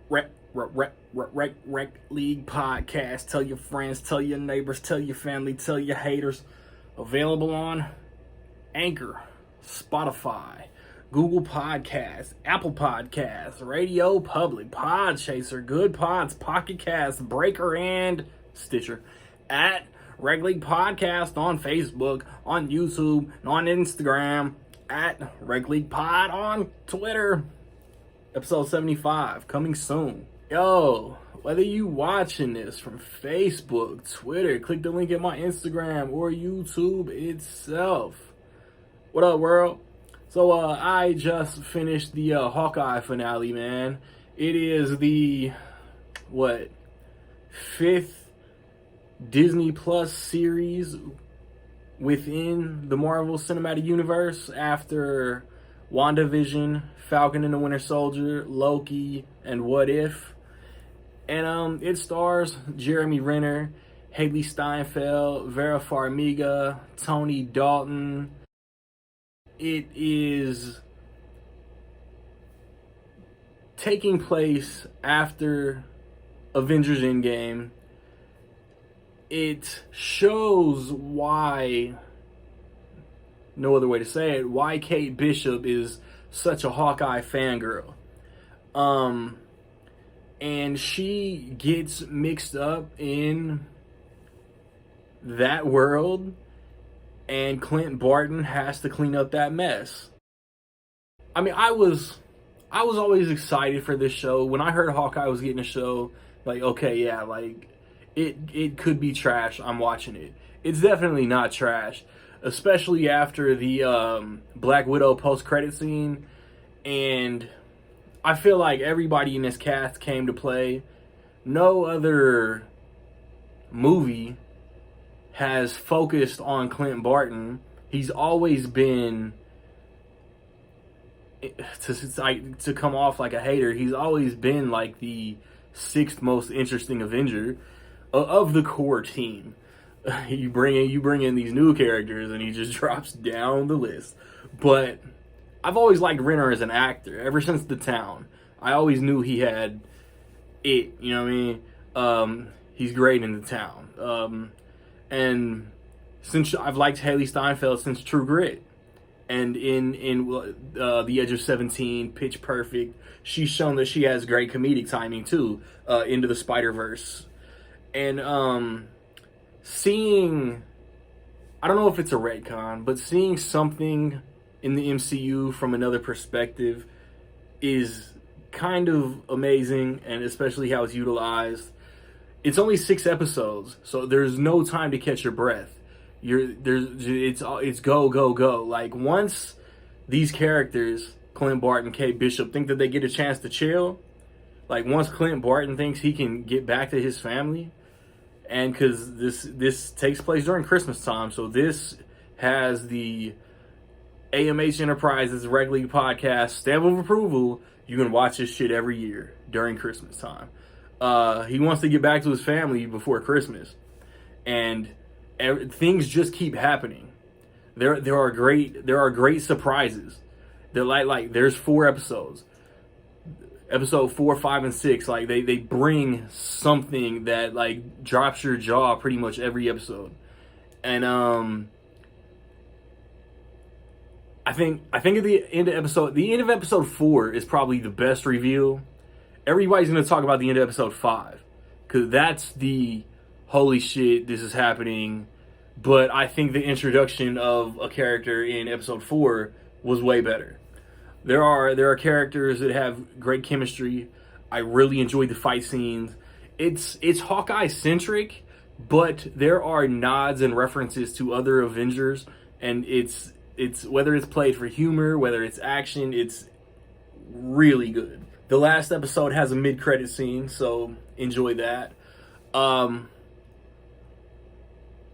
Rec League podcast. Tell your friends, tell your neighbors, tell your family, tell your haters. Available on Anchor, Spotify, Google Podcasts, Apple Podcasts, Radio Public, Podchaser, Good Pods, Pocket Cast, Breaker, and Stitcher. At Reg League Podcast on Facebook, on YouTube, and on Instagram. At Reg League Pod on Twitter. Episode 75, coming soon. Yo, whether you watching this from Facebook, Twitter, click the link in my Instagram or YouTube itself. What up, world? So, I just finished the Hawkeye finale, man. It is the, fifth Disney Plus series within the Marvel Cinematic Universe after WandaVision, Falcon and the Winter Soldier, Loki, and What If. And it stars Jeremy Renner, Haley Steinfeld, Vera Farmiga, Tony Dalton. It is taking place after Avengers Endgame. It shows why, no other way to say it, why Kate Bishop is such a Hawkeye fangirl. And she gets mixed up in that world, and Clint Barton has to clean up that mess. I mean, I was always excited for this show. When I heard Hawkeye was getting a show, like, okay, yeah, like, it could be trash. I'm watching it. It's definitely not trash. Especially after the Black Widow post-credit scene. And I feel like everybody in this cast came to play. No other movie has focused on Clint Barton. He's always been, to come off like a hater, he's always been like the sixth most interesting Avenger of the core team. You bring in these new characters and he just drops down the list. But I've always liked Renner as an actor ever since The Town. I always knew he had it, you know what I mean? He's great in The Town. And since I've liked Haley Steinfeld since True Grit, and in The Edge of 17, Pitch Perfect, she's shown that she has great comedic timing too. Into the Spider-Verse. And seeing, I don't know if it's a retcon, but seeing something in the MCU from another perspective is kind of amazing, and especially how it's utilized. It's only 6 episodes, so there's no time to catch your breath. It's go, go, go. Like, once these characters, Clint Barton, Kate Bishop, think that they get a chance to chill, like, once Clint Barton thinks he can get back to his family, and because this takes place during Christmas time, so this has the AMH Enterprises Reg League podcast stamp of approval. You can watch this shit every year during Christmas time. He wants to get back to his family before Christmas, and things just keep happening. There are great surprises. They're like there's 4 episodes. Episode 4, 5, and 6, like they bring something that like drops your jaw pretty much every episode. And I think at the end of episode 4 is probably the best reveal. Everybody's gonna talk about the end of episode 5, because that's the holy shit, this is happening. But I think the introduction of a character in episode 4 was way better. There are characters that have great chemistry. I really enjoyed the fight scenes. It's Hawkeye centric, but there are nods and references to other Avengers, and it's whether it's played for humor, whether it's action, it's really good. The last episode has a mid-credit scene, so enjoy that.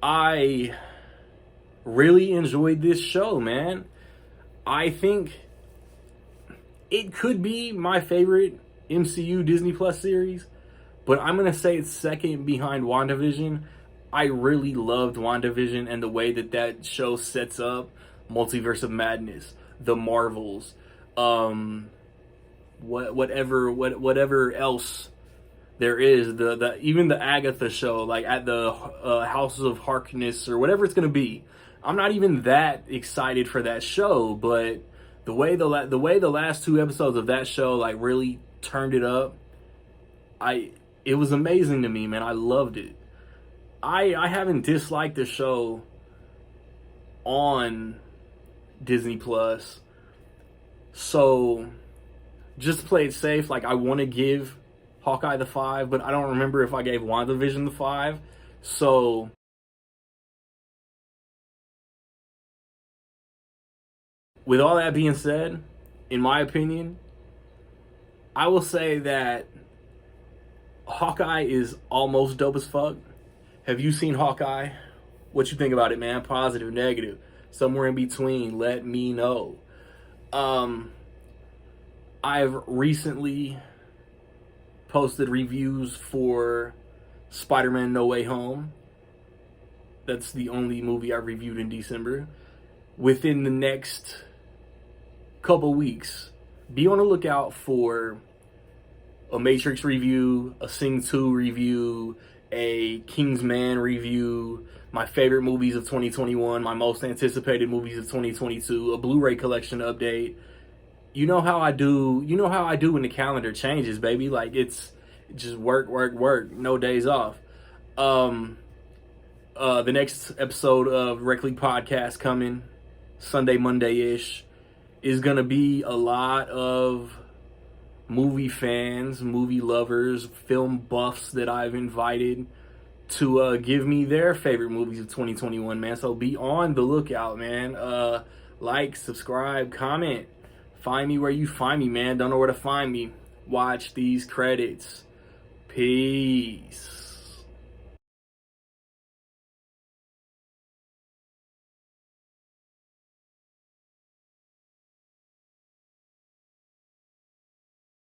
I really enjoyed this show, man. I think it could be my favorite MCU Disney Plus series, but I'm going to say it's second behind WandaVision. I really loved WandaVision and the way that show sets up Multiverse of Madness, the Marvels, whatever else there is, the even the Agatha show, like at the Houses of Harkness or whatever it's gonna be. I'm not even that excited for that show, but the way the last two episodes of that show like really turned it up, it was amazing to me, man. I loved it. I haven't disliked the show on Disney Plus, so just to play it safe, like I want to give Hawkeye the 5, but I don't remember if I gave WandaVision the 5. So with all that being said, in my opinion, I will say that Hawkeye is almost dope as fuck. Have you seen Hawkeye? What you think about it, man? Positive, negative, somewhere in between? Let me know. I've recently posted reviews for Spider-Man No Way Home. That's the only movie I reviewed in December. Within the next couple weeks, be on the lookout for a Matrix review, a Sing 2 review, a Kingsman review, my favorite movies of 2021, my most anticipated movies of 2022, a Blu-ray collection update. You know how I do when the calendar changes, baby. Like it's just work, no days off. The next episode of Rec League Podcast coming Sunday, Monday-ish is gonna be a lot of movie fans, movie lovers, film buffs that I've invited to give me their favorite movies of 2021, man. So be on the lookout, man. Like, subscribe, comment. Find me where you find me, man. Don't know where to find me. Watch these credits. Peace.